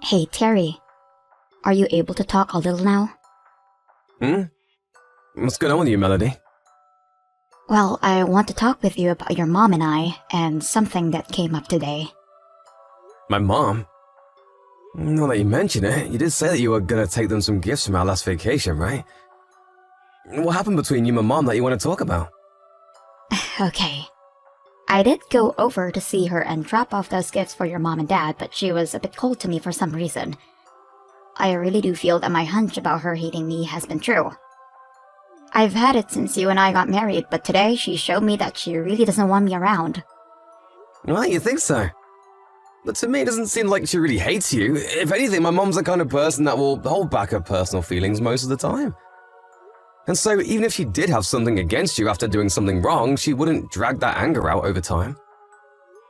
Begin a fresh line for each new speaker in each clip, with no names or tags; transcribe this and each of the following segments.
Hey, Terry. Are you able to talk a little now?
Hmm? What's going on with you, Melody?
Well, I want to talk with you about your mom and I, and something that came up today.
My mom? Now that you mention it, you did say that you were gonna take them some gifts from our last vacation, right? What happened between you and Mom that you want to talk about?
Okay. I did go over to see her and drop off those gifts for your mom and dad, but she was a bit cold to me for some reason. I really do feel that my hunch about her hating me has been true. I've had it since you and I got married, but today she showed me that she really doesn't want me around.
Well, you think so? But to me, it doesn't seem like she really hates you. If anything, my mom's the kind of person that will hold back her personal feelings most of the time. And so, even if she did have something against you after doing something wrong, she wouldn't drag that anger out over time.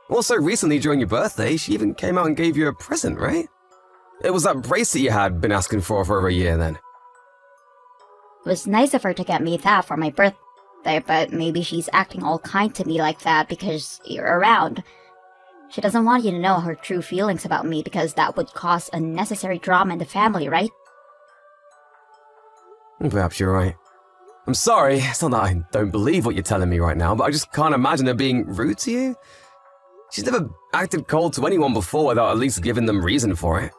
Also, recently during your birthday, she even came out and gave you a present, right? It was that bracelet you had been asking for over a year then.
It was nice of her to get me that for my birthday, but maybe she's acting all kind to me like that because you're around. She doesn't want you to know her true feelings about me because that would cause unnecessary drama in the family, right?
Perhaps you're right. I'm sorry, it's not that I don't believe what you're telling me right now, but I just can't imagine her being rude to you. She's never acted cold to anyone before without at least giving them reason for it.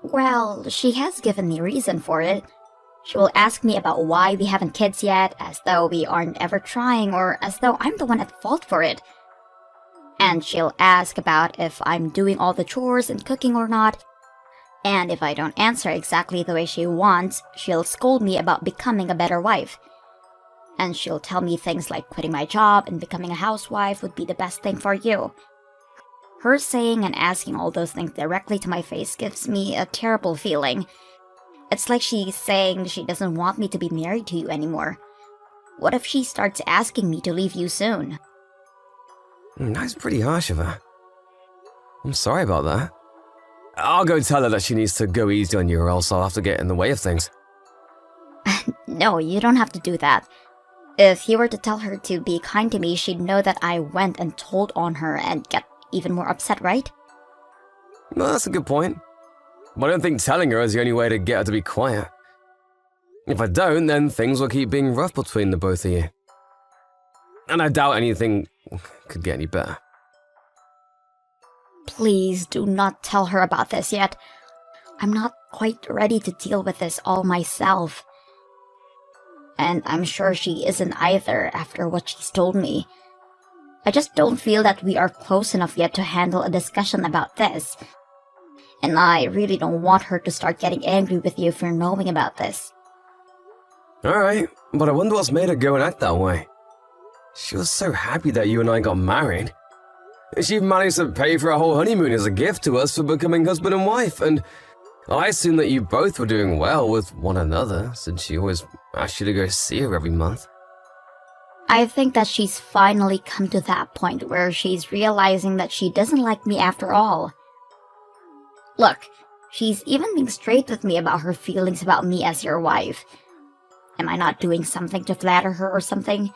Well, she has given me reason for it. She will ask me about why we haven't kids yet, as though we aren't ever trying, or as though I'm the one at fault for it. And she'll ask about if I'm doing all the chores and cooking or not. And if I don't answer exactly the way she wants, she'll scold me about becoming a better wife. And she'll tell me things like quitting my job and becoming a housewife would be the best thing for you. Her saying and asking all those things directly to my face gives me a terrible feeling. It's like she's saying she doesn't want me to be married to you anymore. What if she starts asking me to leave you soon?
That's pretty harsh of her. I'm sorry about that. I'll go tell her that she needs to go easy on you or else I'll have to get in the way of things.
No, you don't have to do that. If you were to tell her to be kind to me, she'd know that I went and told on her and get even more upset, right?
Well, that's a good point. But I don't think telling her is the only way to get her to be quiet. If I don't, then things will keep being rough between the both of you. And I doubt anything could get any better.
Please do not tell her about this yet. I'm not quite ready to deal with this all myself. And I'm sure she isn't either after what she's told me. I just don't feel that we are close enough yet to handle a discussion about this. And I really don't want her to start getting angry with you for knowing about this.
Alright, but I wonder what's made her go and act that way. She was so happy that you and I got married. She managed to pay for a whole honeymoon as a gift to us for becoming husband and wife, and I assumed that you both were doing well with one another, since she always asked you to go see her every month.
I think that she's finally come to that point where she's realizing that she doesn't like me after all. Look, she's even being straight with me about her feelings about me as your wife. Am I not doing something to flatter her or something?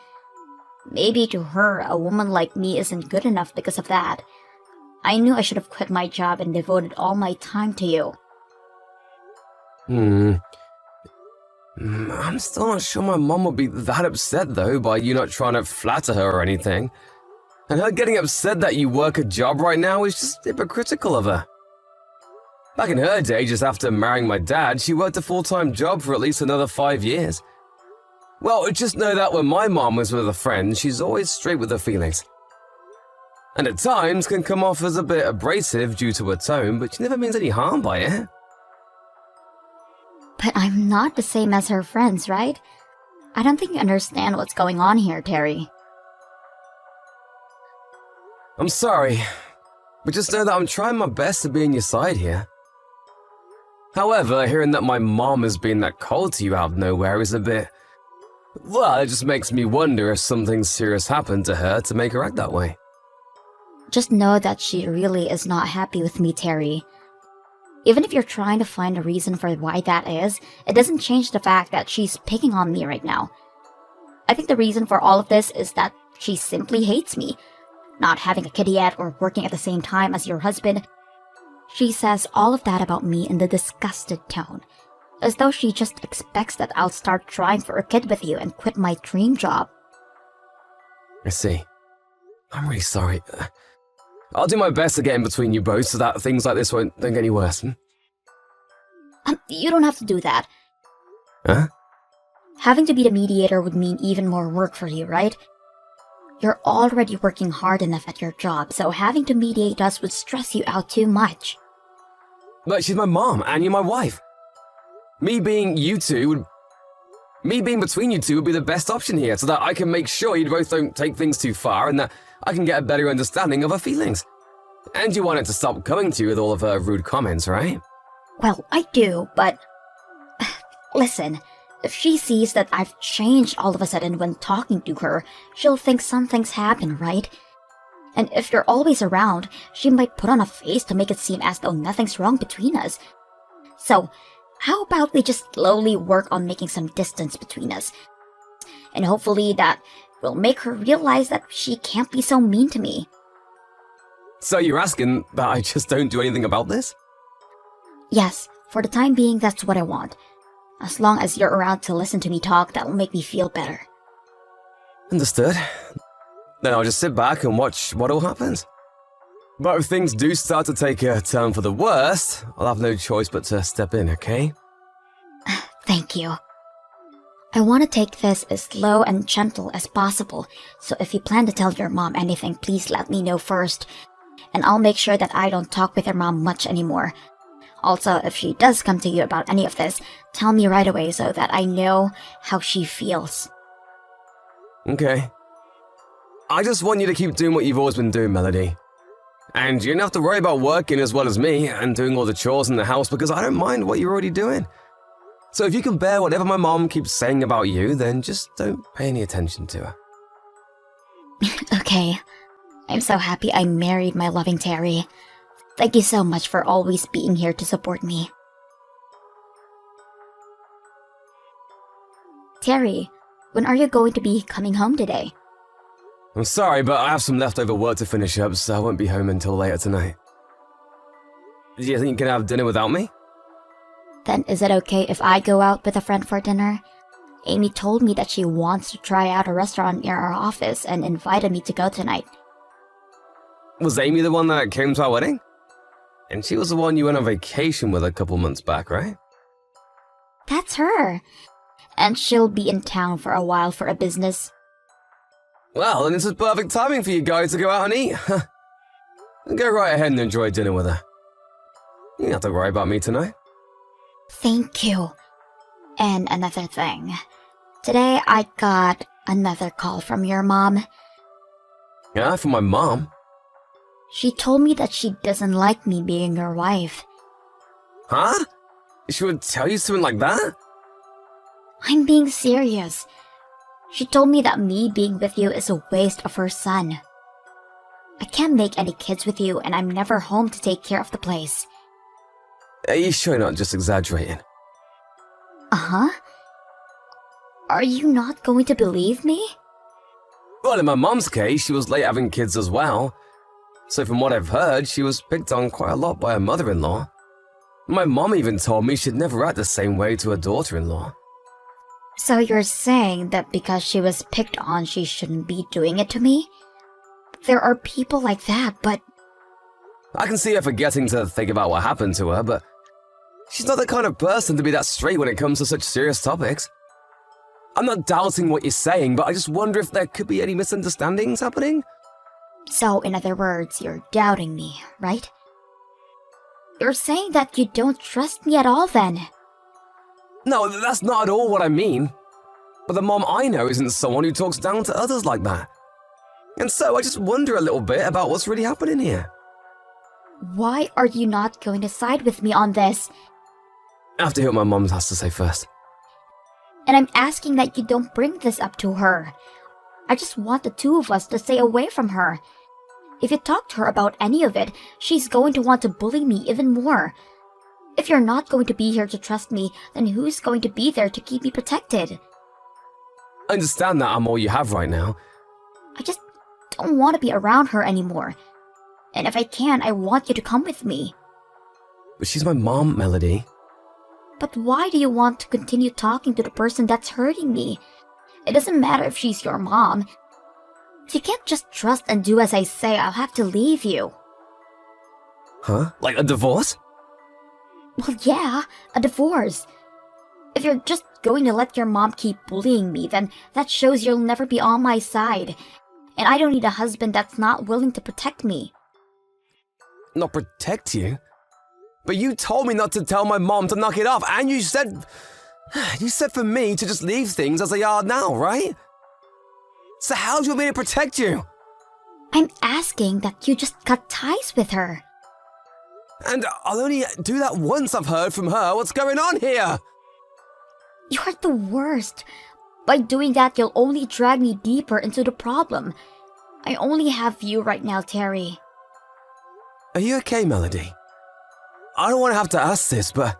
Maybe to her, a woman like me isn't good enough because of that. I knew I should have quit my job and devoted all my time to you.
I'm still not sure my mom would be that upset, though, by you not trying to flatter her or anything. And her getting upset that you work a job right now is just hypocritical of her. Back in her day, just after marrying my dad, she worked a full-time job for at least another 5 years. Well, just know that when my mom was with a friend, she's always straight with her feelings. And at times can come off as a bit abrasive due to her tone, but she never means any harm by it.
But I'm not the same as her friends, right? I don't think you understand what's going on here, Terry.
I'm sorry, but just know that I'm trying my best to be on your side here. However, hearing that my mom has been that cold to you out of nowhere is a bit... Well, it just makes me wonder if something serious happened to her to make her act that way.
Just know that she really is not happy with me, Terry. Even if you're trying to find a reason for why that is, it doesn't change the fact that she's picking on me right now. I think the reason for all of this is that she simply hates me. Not having a kid yet or working at the same time as your husband. She says all of that about me in the disgusted tone, as though she just expects that I'll start trying for a kid with you and quit my dream job.
I see. I'm really sorry. I'll do my best to get in between you both so that things like this don't get any worse.
You don't have to do that.
Huh?
Having to be the mediator would mean even more work for you, right? You're already working hard enough at your job, so having to mediate us would stress you out too much.
But she's my mom, and you're my wife. Me being between you two would be the best option here, so that I can make sure you both don't take things too far, and that I can get a better understanding of her feelings. And you want it to stop coming to you with all of her rude comments, right?
Well, I do, but... Listen, if she sees that I've changed all of a sudden when talking to her, she'll think something's happened, right? And if you're always around, she might put on a face to make it seem as though nothing's wrong between us. So, how about we just slowly work on making some distance between us? And hopefully that will make her realize that she can't be so mean to me.
So you're asking that I just don't do anything about this?
Yes, for the time being, that's what I want. As long as you're around to listen to me talk, that'll make me feel better.
Understood. Then I'll just sit back and watch what all happens. But if things do start to take a turn for the worst, I'll have no choice but to step in, okay?
Thank you. I want to take this as slow and gentle as possible, so if you plan to tell your mom anything, please let me know first. And I'll make sure that I don't talk with your mom much anymore. Also, if she does come to you about any of this, tell me right away so that I know how she feels.
Okay. I just want you to keep doing what you've always been doing, Melody. And you don't have to worry about working as well as me and doing all the chores in the house because I don't mind what you're already doing. So if you can bear whatever my mom keeps saying about you, then just don't pay any attention to her.
Okay. I'm so happy I married my loving Terry. Thank you so much for always being here to support me. Terry, when are you going to be coming home today?
I'm sorry, but I have some leftover work to finish up, so I won't be home until later tonight. Do you think you can have dinner without me?
Then is it okay if I go out with a friend for dinner? Amy told me that she wants to try out a restaurant near our office and invited me to go tonight.
Was Amy the one that came to our wedding? And she was the one you went on vacation with a couple months back, right?
That's her. And she'll be in town for a while for a business.
Well, then this is perfect timing for you guys to go out and eat. Go right ahead and enjoy dinner with her. You don't have to worry about me tonight.
Thank you. And another thing. Today I got another call from your mom.
Yeah, from my mom?
She told me that she doesn't like me being your wife.
Huh? She would tell you something like that?
I'm being serious. She told me that me being with you is a waste of her son. I can't make any kids with you, and I'm never home to take care of the place.
Are you sure you're not just exaggerating?
Uh-huh. Are you not going to believe me?
Well, in my mom's case, she was late having kids as well. So from what I've heard, she was picked on quite a lot by her mother-in-law. My mom even told me she'd never act the same way to her daughter-in-law.
So you're saying that because she was picked on, she shouldn't be doing it to me? There are people like that, but...
I can see her forgetting to think about what happened to her, but she's not the kind of person to be that straight when it comes to such serious topics. I'm not doubting what you're saying, but I just wonder if there could be any misunderstandings happening.
So, in other words, you're doubting me, right? You're saying that you don't trust me at all, then?
No, that's not at all what I mean. But the mom I know isn't someone who talks down to others like that. And so I just wonder a little bit about what's really happening here.
Why are you not going to side with me on this?
I have to hear what my mom has to say first.
And I'm asking that you don't bring this up to her. I just want the two of us to stay away from her. If you talk to her about any of it, she's going to want to bully me even more. If you're not going to be here to trust me, then who's going to be there to keep me protected?
I understand that I'm all you have right now.
I just don't want to be around her anymore. And if I can, I want you to come with me.
But she's my mom, Melody.
But why do you want to continue talking to the person that's hurting me? It doesn't matter if she's your mom. If you can't just trust and do as I say, I'll have to leave you.
Huh? Like a divorce?
Well, yeah, a divorce. If you're just going to let your mom keep bullying me, then that shows you'll never be on my side. And I don't need a husband that's not willing to protect me.
Not protect you? But you told me not to tell my mom to knock it off, and you said for me to just leave things as they are now, right? So how do you want me to protect you?
I'm asking that you just cut ties with her.
And I'll only do that once I've heard from her. What's going on here?
You're the worst. By doing that, you'll only drag me deeper into the problem. I only have you right now, Terry.
Are you okay, Melody? I don't want to have to ask this, but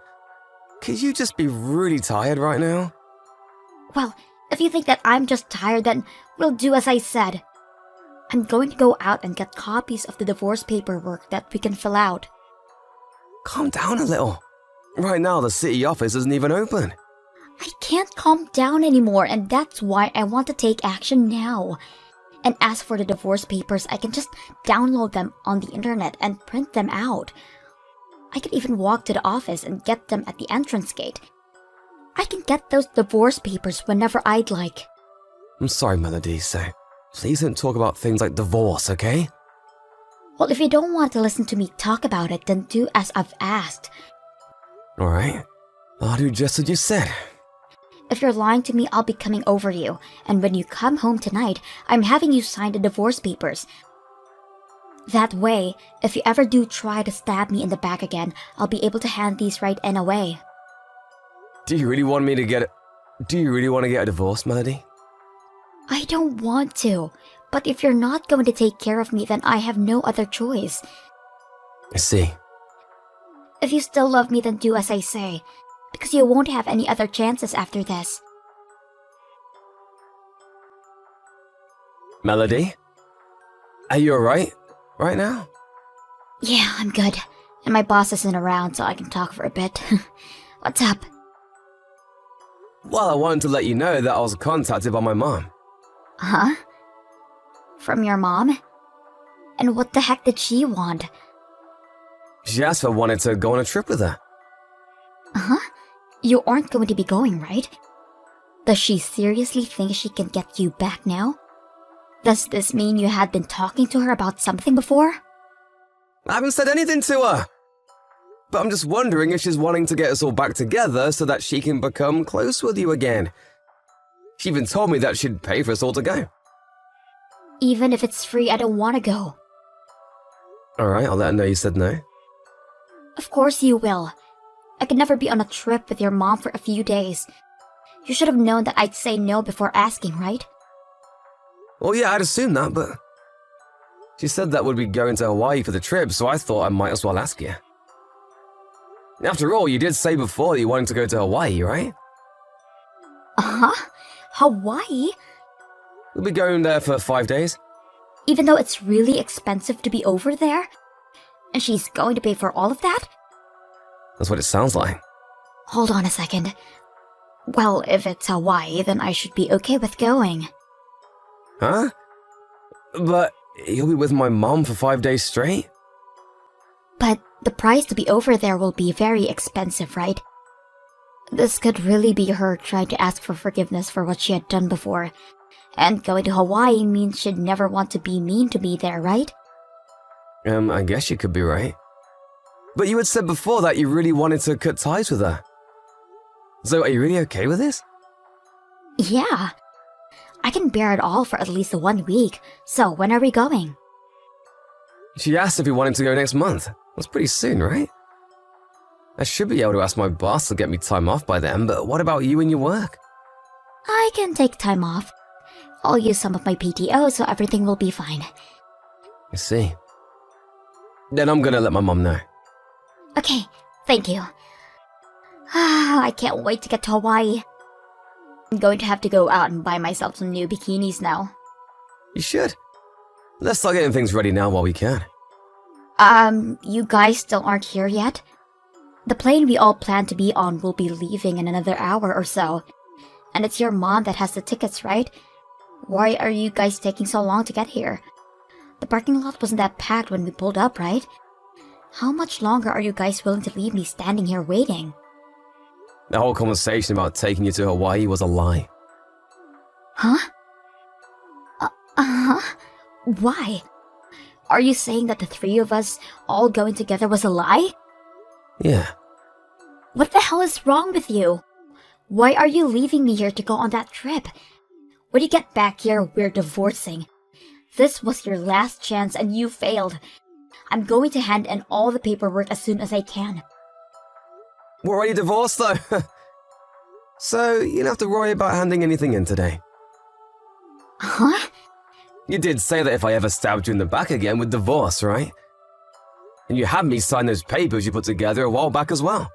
could you just be really tired right now?
Well, if you think that I'm just tired, then we'll do as I said. I'm going to go out and get copies of the divorce paperwork that we can fill out.
Calm down a little. Right now, the city office isn't even open.
I can't calm down anymore, and that's why I want to take action now. And as for the divorce papers, I can just download them on the internet and print them out. I could even walk to the office and get them at the entrance gate. I can get those divorce papers whenever I'd like.
I'm sorry, Melody, so please don't talk about things like divorce, okay?
Well, if you don't want to listen to me talk about it, then do as I've asked.
Alright, I'll do just what you said.
If you're lying to me, I'll be coming over to you, and when you come home tonight, I'm having you sign the divorce papers. That way, if you ever do try to stab me in the back again, I'll be able to hand these right in away.
Do you really want to get a divorce, Melody?
I don't want to, but if you're not going to take care of me, then I have no other choice.
I see.
If you still love me, then do as I say, because you won't have any other chances after this.
Melody? Are you alright right now?
Yeah, I'm good. And my boss isn't around, so I can talk for a bit. What's up?
Well, I wanted to let you know that I was contacted by my mom.
Huh? From your mom? And what the heck did she want?
She asked if I wanted to go on a trip with her.
Huh? You aren't going to be going, right? Does she seriously think she can get you back now? Does this mean you had been talking to her about something before?
I haven't said anything to her. But I'm just wondering if she's wanting to get us all back together so that she can become close with you again. She even told me that she'd pay for us all to go.
Even if it's free, I don't want to go.
Alright, I'll let her know you said no.
Of course you will. I could never be on a trip with your mom for a few days. You should have known that I'd say no before asking, right?
Well, yeah, I'd assumed that, but she said that would be going to Hawaii for the trip, so I thought I might as well ask you. After all, you did say before that you wanted to go to Hawaii, right?
Uh-huh? Hawaii?
We'll be going there for 5 days.
Even though it's really expensive to be over there? And she's going to pay for all of that?
That's what it sounds like.
Hold on a second. Well, if it's Hawaii, then I should be okay with going.
Huh? But you'll be with my mom for 5 days straight?
But the price to be over there will be very expensive, right? This could really be her trying to ask for forgiveness for what she had done before. And going to Hawaii means she'd never want to be mean to me there, right?
I guess you could be right. But you had said before that you really wanted to cut ties with her. So are you really okay with this?
Yeah. I can bear it all for at least 1 week. So when are we going?
She asked if we wanted to go next month. That's pretty soon, right? I should be able to ask my boss to get me time off by then, but what about you and your work?
I can take time off. I'll use some of my PTO so everything will be fine.
I see. Then I'm gonna let my mom know.
Okay, thank you. I can't wait to get to Hawaii. I'm going to have to go out and buy myself some new bikinis now.
You should. Let's start getting things ready now while we can.
You guys still aren't here yet? The plane we all plan to be on will be leaving in another hour or so. And it's your mom that has the tickets, right? Why are you guys taking so long to get here? The parking lot wasn't that packed when we pulled up, right? How much longer are you guys willing to leave me standing here waiting?
The whole conversation about taking you to Hawaii was a lie.
Huh? Why? Are you saying that the three of us all going together was a lie?
Yeah.
What the hell is wrong with you? Why are you leaving me here to go on that trip? When you get back here, we're divorcing. This was your last chance and you failed. I'm going to hand in all the paperwork as soon as I can.
We're already divorced though. So you don't have to worry about handing anything in today.
Huh?
You did say that if I ever stabbed you in the back again, we'd divorce, right? And you had me sign those papers you put together a while back as well.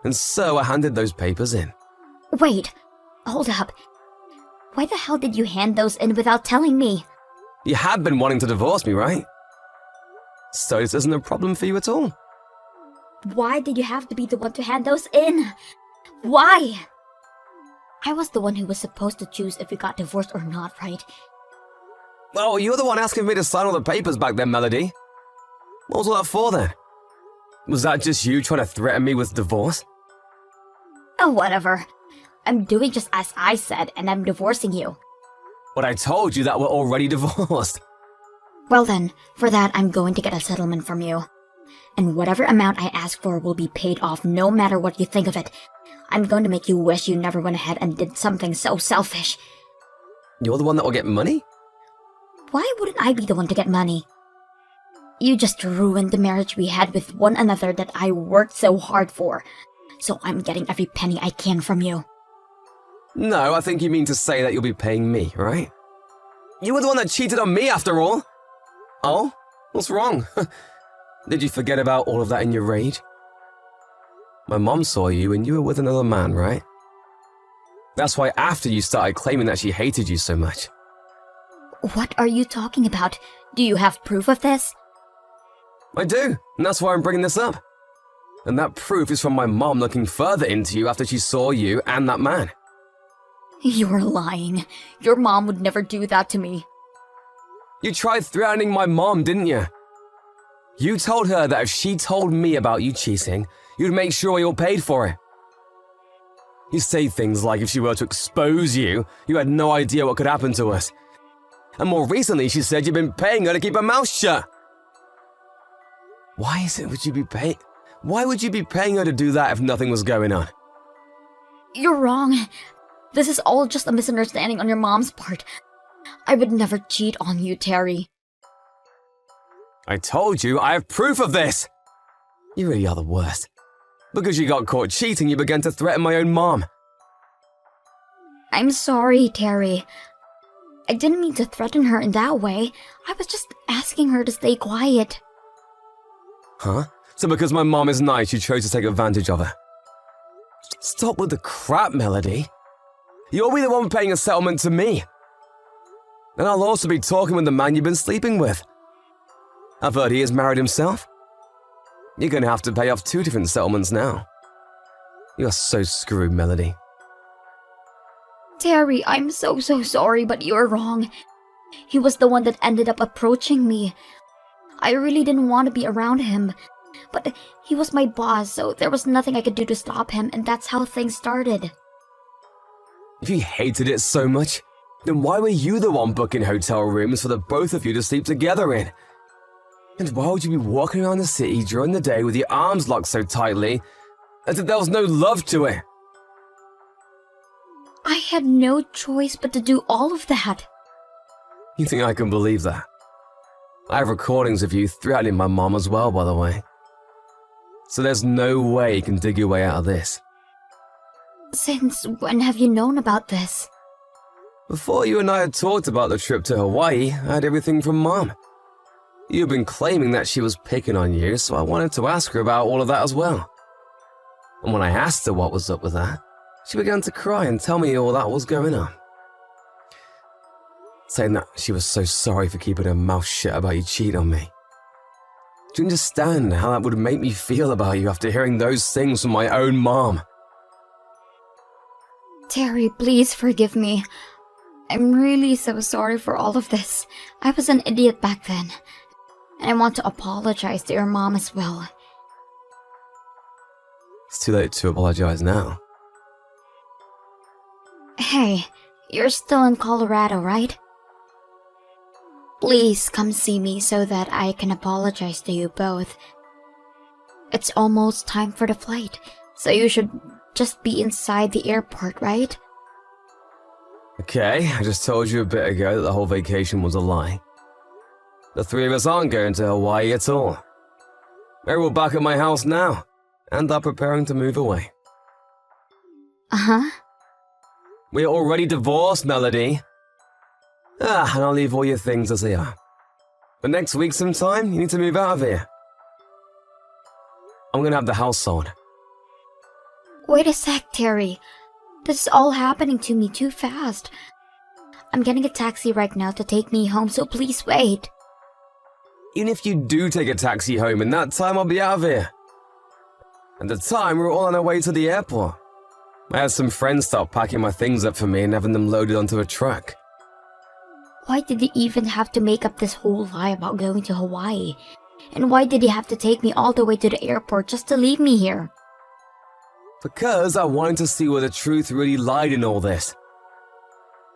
And so I handed those papers in.
Wait, hold up. Why the hell did you hand those in without telling me?
You had been wanting to divorce me, right? So this isn't a problem for you at all.
Why did you have to be the one to hand those in? Why? I was the one who was supposed to choose if we got divorced or not, right?
Well, you're the one asking me to sign all the papers back then, Melody. What was all that for then? Was that just you trying to threaten me with divorce?
Oh, whatever. I'm doing just as I said, and I'm divorcing you.
But I told you that we're already divorced.
Well then, for that I'm going to get a settlement from you. And whatever amount I ask for will be paid off no matter what you think of it. I'm going to make you wish you never went ahead and did something so selfish.
You're the one that will get money?
Why wouldn't I be the one to get money? You just ruined the marriage we had with one another that I worked so hard for. So I'm getting every penny I can from you.
No, I think you mean to say that you'll be paying me, right? You were the one that cheated on me after all. Oh? What's wrong? Did you forget about all of that in your rage? My mom saw you and you were with another man, right? That's why after you started claiming that she hated you so much.
What are you talking about? Do you have proof of this?
I do, and that's why I'm bringing this up. And that proof is from my mom looking further into you after she saw you and that man.
You're lying. Your mom would never do that to me.
You tried threatening my mom, didn't you? You told her that if she told me about you cheating, you'd make sure you're paid for it. You say things like if she were to expose you, you had no idea what could happen to us. And more recently, she said you've been paying her to keep her mouth shut. Why would you be paying her to do that if nothing was going on?
You're wrong. This is all just a misunderstanding on your mom's part. I would never cheat on you, Terry.
I told you, I have proof of this! You really are the worst. Because you got caught cheating, you began to threaten my own mom.
I'm sorry, Terry. I didn't mean to threaten her in that way. I was just asking her to stay quiet.
Huh? So because my mom is nice, you chose to take advantage of her? Stop with the crap, Melody. You'll be the one paying a settlement to me. And I'll also be talking with the man you've been sleeping with. I've heard he has married himself. You're going to have to pay off 2 different settlements now. You're so screwed, Melody.
Terry, I'm so sorry, but you're wrong. He was the one that ended up approaching me. I really didn't want to be around him. But he was my boss, so there was nothing I could do to stop him, and that's how things started.
If you hated it so much, then why were you the one booking hotel rooms for the both of you to sleep together in? And why would you be walking around the city during the day with your arms locked so tightly as if there was no love to it?
I had no choice but to do all of that.
You think I can believe that? I have recordings of you threatening my mom as well, by the way. So there's no way you can dig your way out of this.
Since when have you known about this?
Before you and I had talked about the trip to Hawaii, I had everything from Mom. You've been claiming that she was picking on you, so I wanted to ask her about all of that as well. And when I asked her what was up with that, she began to cry and tell me all that was going on. Saying that she was so sorry for keeping her mouth shut about you cheating on me. Do you understand how that would make me feel about you after hearing those things from my own mom?
Terry, please forgive me. I'm really so sorry for all of this. I was an idiot back then. And I want to apologize to your mom as well.
It's too late to apologize now.
Hey, you're still in Colorado, right? Please come see me so that I can apologize to you both. It's almost time for the flight, so you should just be inside the airport, right?
Okay, I just told you a bit ago that the whole vacation was a lie. The three of us aren't going to Hawaii at all. We're all back at my house now, and are preparing to move away.
Uh-huh.
We're already divorced, Melody. And I'll leave all your things as they are. But next week sometime, you need to move out of here. I'm gonna have the house sold.
Wait a sec, Terry. This is all happening to me too fast. I'm getting a taxi right now to take me home, so please wait.
Even if you do take a taxi home, in that time I'll be out of here. At the time, we were all on our way to the airport. I had some friends start packing my things up for me and having them loaded onto a truck.
Why did he even have to make up this whole lie about going to Hawaii? And why did he have to take me all the way to the airport just to leave me here?
Because I wanted to see where the truth really lied in all this.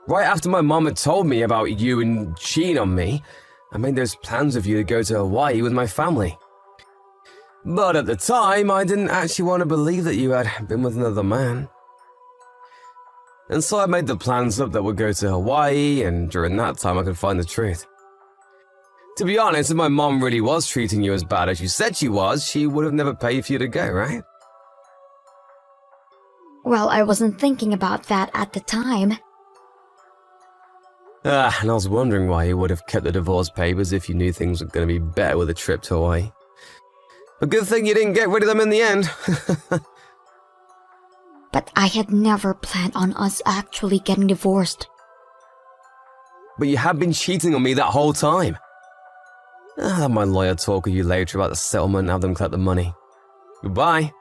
Right after my mom had told me about you and cheating on me, I made those plans with you to go to Hawaii with my family. But at the time, I didn't actually want to believe that you had been with another man. And so I made the plans up that we'd go to Hawaii, and during that time I could find the truth. To be honest, if my mom really was treating you as bad as you said she was, she would have never paid for you to go, right?
Well, I wasn't thinking about that at the time.
And I was wondering why you would have kept the divorce papers if you knew things were going to be better with a trip to Hawaii. But good thing you didn't get rid of them in the end.
But I had never planned on us actually getting divorced.
But you have been cheating on me that whole time. I'll have my lawyer talk with you later about the settlement and have them collect the money. Goodbye.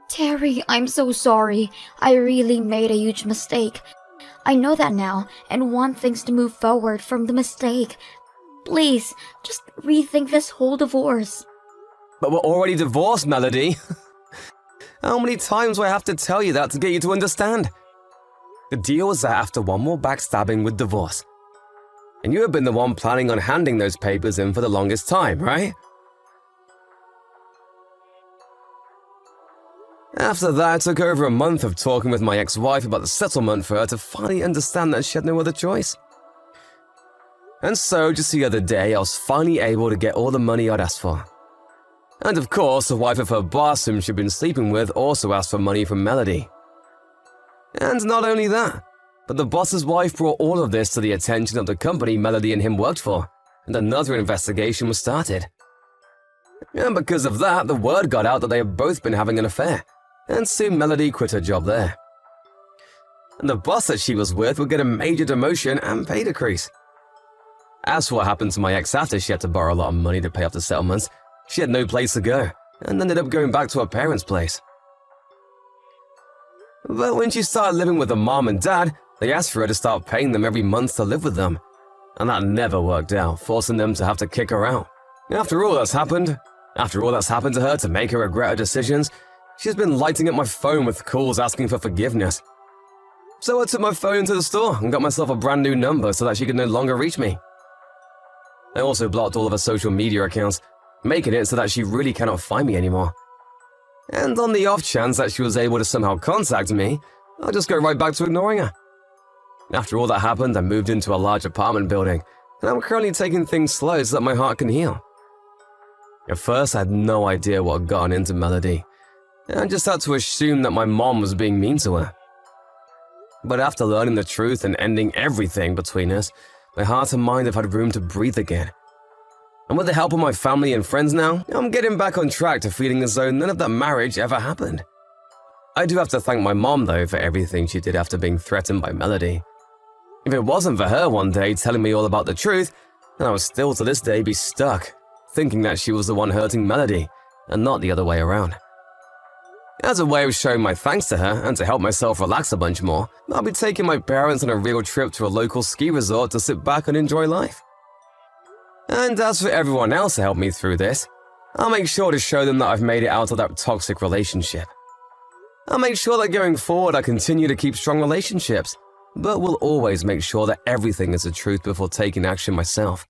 Terry, I'm so sorry. I really made a huge mistake. I know that now and want things to move forward from the mistake. Please, just rethink this whole divorce.
But we're already divorced, Melody. How many times do I have to tell you that to get you to understand? The deal was that after one more backstabbing with divorce. And you have been the one planning on handing those papers in for the longest time, right? After that, it took over a month of talking with my ex-wife about the settlement for her to finally understand that she had no other choice. And so, just the other day, I was finally able to get all the money I'd asked for. And of course, the wife of her boss whom she'd been sleeping with also asked for money from Melody. And not only that, but the boss's wife brought all of this to the attention of the company Melody and him worked for, and another investigation was started. And because of that, the word got out that they had both been having an affair, and soon Melody quit her job there. And the boss that she was with would get a major demotion and pay decrease. As for what happened to my ex after she had to borrow a lot of money to pay off the settlements, she had no place to go, and ended up going back to her parents' place. But when she started living with her mom and dad, they asked for her to start paying them every month to live with them. And that never worked out, forcing them to have to kick her out. After all that's happened to her to make her regret her decisions, she's been lighting up my phone with calls asking for forgiveness. So I took my phone to the store and got myself a brand new number so that she could no longer reach me. I also blocked all of her social media accounts, making it so that she really cannot find me anymore. And on the off chance that she was able to somehow contact me, I'll just go right back to ignoring her. After all that happened, I moved into a large apartment building, and I'm currently taking things slow so that my heart can heal. At first, I had no idea what had gotten into Melody, and I just had to assume that my mom was being mean to her. But after learning the truth and ending everything between us, my heart and mind have had room to breathe again. And with the help of my family and friends now, I'm getting back on track to feeling as though none of that marriage ever happened. I do have to thank my mom, though, for everything she did after being threatened by Melody. If it wasn't for her one day telling me all about the truth, then I would still to this day be stuck, thinking that she was the one hurting Melody, and not the other way around. As a way of showing my thanks to her and to help myself relax a bunch more, I'll be taking my parents on a real trip to a local ski resort to sit back and enjoy life. And as for everyone else to help me through this, I'll make sure to show them that I've made it out of that toxic relationship. I'll make sure that going forward I continue to keep strong relationships, but will always make sure that everything is the truth before taking action myself.